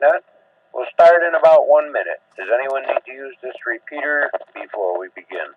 Net. We'll start in about 1 minute. Does anyone need to use this repeater before we begin?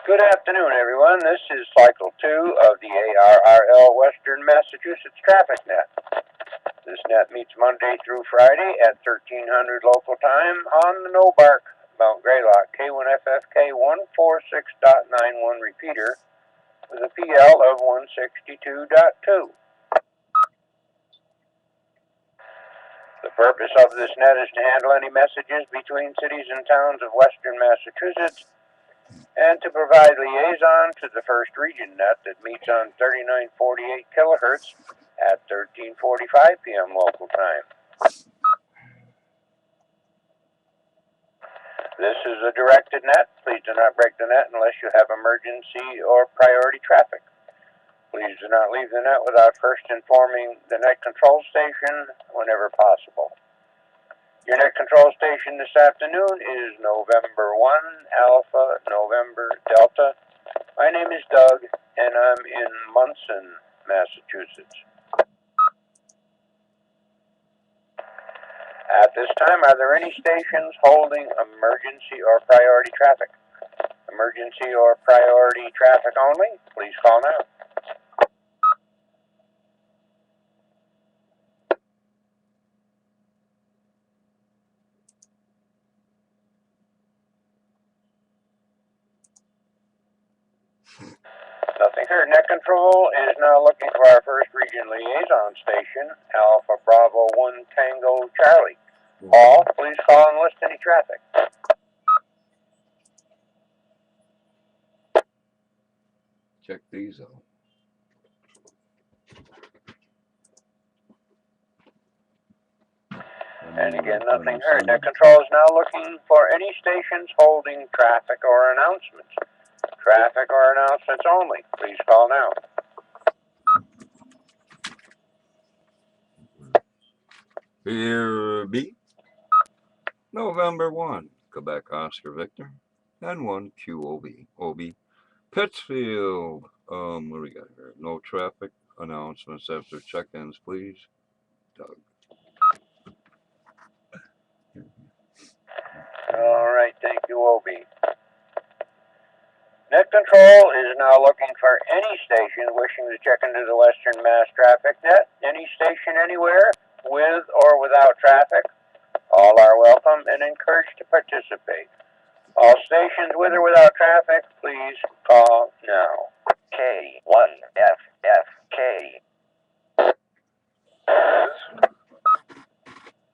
Good afternoon, everyone. This is Cycle 2 of the ARRL Western Massachusetts Traffic Net. This net meets Monday through Friday at 1300 local time on the No-Bark Mount Greylock K1FFK 146.91 repeater with a PL of 162.2. The purpose of this net is to handle any messages between cities and towns of Western Massachusetts and to provide liaison to the first region net that meets on 3948 kilohertz at 13:45 p.m. local time. This is a directed net. Please do not break the net unless you have emergency or priority traffic. Please do not leave the net without first informing the net control station whenever possible. Your net control station this afternoon is November 1, Alpha, November, Delta. My name is Doug, and I'm in Munson, Massachusetts. At this time, are there any stations holding emergency or priority traffic? Emergency or priority traffic only? Please call now. Nothing heard. Net control is now looking for our first region liaison station, Alpha Bravo 1 Tango Charlie. All, please call and list any traffic. Check these out. And again, nothing heard. Net control is now looking for any stations holding traffic or announcements. Traffic or announcements only. Please call now. Here be November 1, Quebec Oscar Victor, N1QOB, OB, Pittsfield. What do we got here? No traffic announcements after check-ins, please. Doug. All right, thank you, OB. Net control is now looking for any station wishing to check into the Western Mass Traffic Net. Any station anywhere, with or without traffic. All are welcome and encouraged to participate. All stations with or without traffic, please call now. K1FFK.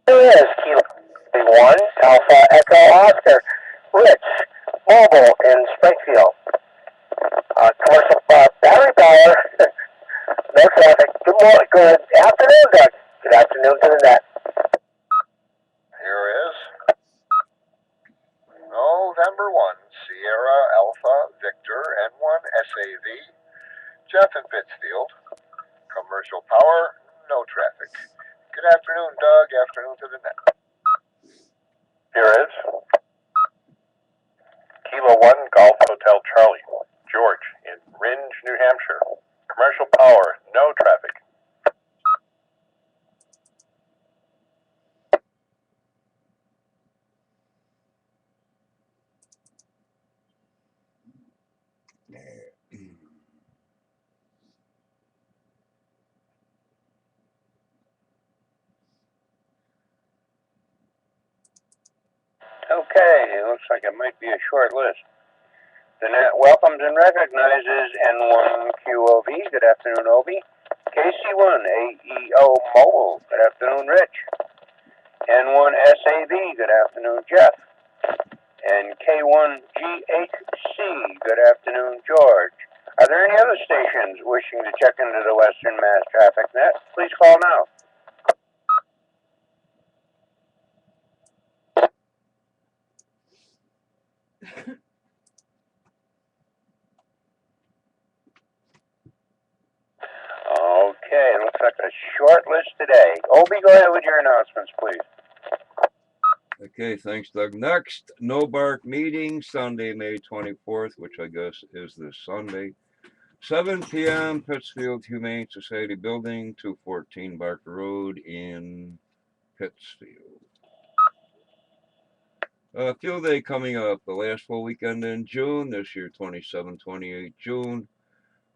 Here is Kilo 1 Alpha Echo Oscar. Rich, mobile in Springfield. Commercial battery power. No traffic. Good afternoon, Doug. Good afternoon to the net. Here is November 1, Sierra Alpha Victor N1 SAV, Jeff in Pittsfield. Commercial power, no traffic. Good afternoon, Doug. Afternoon to the net. Here is Kilo 1 Golf Hotel Charlie, George in Ringe, New Hampshire. Commercial power, no traffic. okay. It looks like it might be a short list. The net welcomes and recognizes N1QOV. Good afternoon, OB. KC1 AEO Mobile, good afternoon, Rich. N1SAV, good afternoon, Jeff. And K1GHC, good afternoon, George. Are there any other stations wishing to check into the Western Mass Traffic Net? Please call now. Okay, looks like a short list today. Obi, go ahead with your announcements, please. Okay, thanks, Doug. Next, No Bark meeting, Sunday, May 24th, which I guess is this Sunday. 7 p.m., Pittsfield Humane Society Building, 214 Barker Road in Pittsfield. Field Day coming up, the last full weekend in June, this year, 27, 28 June.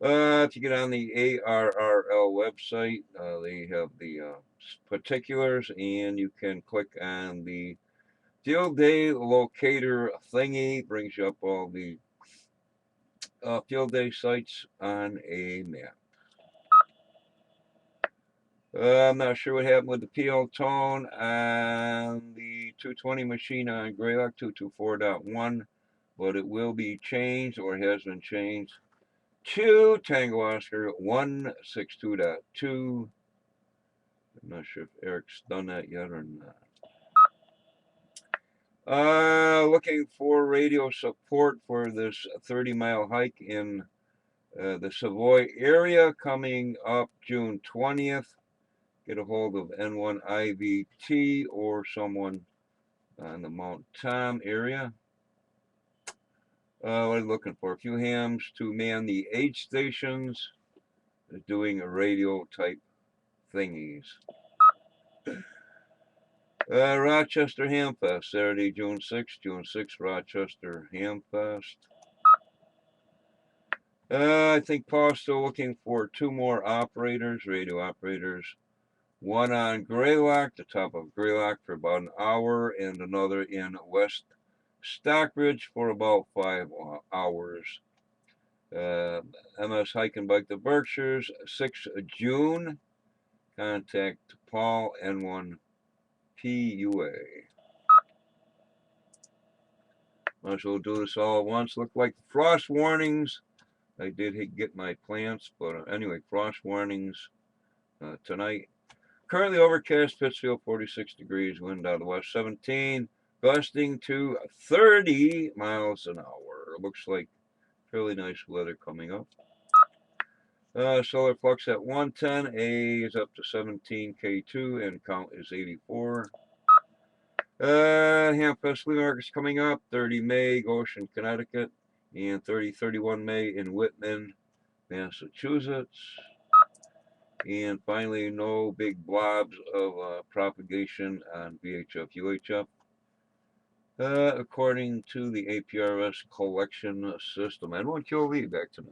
If you get on the ARRL website, they have the particulars, and you can click on the Field Day Locator thingy, brings you up all the Field Day sites on a map. I'm not sure what happened with the PL tone on the 220 machine on Greylock 224.1, but it will be changed, or has been changed, to Tango Oscar 162.2. I'm not sure if Eric's done that yet or not. Looking for radio support for this 30-mile hike in the Savoy area coming up June 20th. Get a hold of N1IVT or someone in the Mount Tom area. What are you looking for? A few hams to man the aid stations, doing a radio type thingies. Rochester Hamfest, Saturday, June 6th, Rochester Hamfest. I think Paul's still looking for 2 more operators, radio operators. One on Greylock, the top of Greylock, for about an hour, and another in West Stockbridge for about 5 hours. MS Hike and Bike the Berkshires, 6 June. Contact Paul, N1PUA. Might as well do this all at once. Look like frost warnings. I did get my plants, but anyway, frost warnings tonight. Currently overcast, Pittsfield 46 degrees, wind out of the west 17, gusting to 30 miles an hour. Looks like fairly nice weather coming up. Solar flux at 110, A is up to 17, K2, and count is 84. Hamfest Flea Market's coming up, 30 May, Goshen, Connecticut, and 31 May in Whitman, Massachusetts. And finally, no big blobs of propagation on VHF, UHF, according to the APRS collection system. N1QOV, back to me.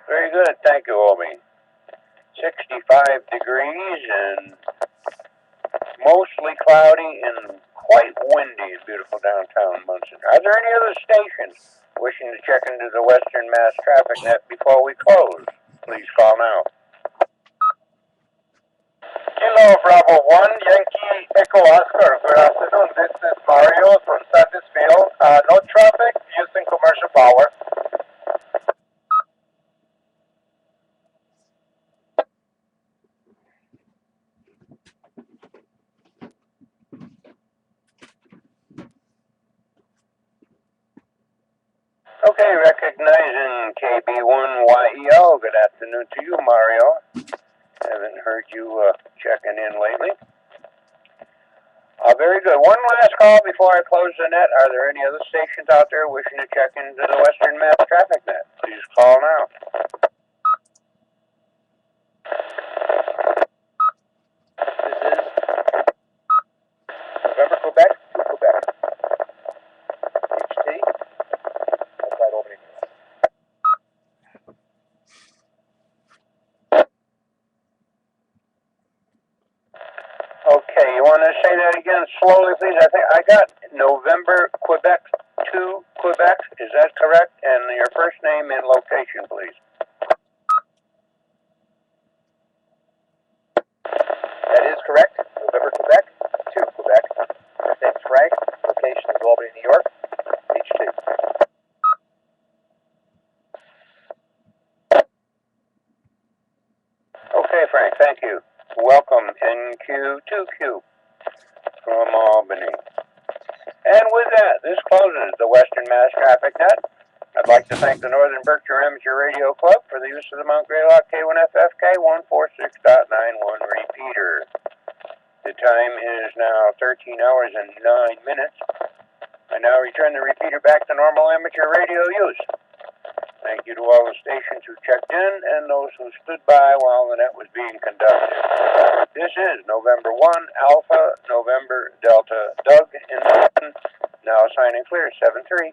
Very good, thank you, Obi. 65 degrees and mostly cloudy and quite windy in beautiful downtown Munson. Are there any other stations wishing to check into the Western Mass Traffic Net before we close? Please call now. Kilo Bravo 1, Yankee Echo Oscar. Good afternoon. This is Mario from Satisfield. No traffic using commercial power. Okay, recognizing KB1YEO. Good afternoon to you, Mario. Haven't heard you checking in lately. Very good. One last call before I close the net. Are there any other stations out there wishing to check into the Western Mass Traffic Net? Please call now. This is November, Quebec, to Quebec. HT. Outside opening. Okay, you want to say that again slowly, please? I think I got November, Quebec 2 Quebec, is that correct? And your first name and location, please. That is correct. November, Quebec, 2 Quebec. First name is Frank. Location is Albany, New York. H2. Okay, Frank, thank you. Welcome, NQ2Q from Albany. And with that, this closes the Western Mass Traffic Net. I'd like to thank the Northern Berkshire Amateur Radio Club for the use of the Mount Greylock K1FFK 146.91 repeater. The time is now 13 hours and 9 minutes. I now return the repeater back to normal amateur radio use. Thank you to all the stations who checked in and those who stood by while the net was being conducted. This is November 1, Alpha, November, Delta, Doug in London, now signing clear, 7-3.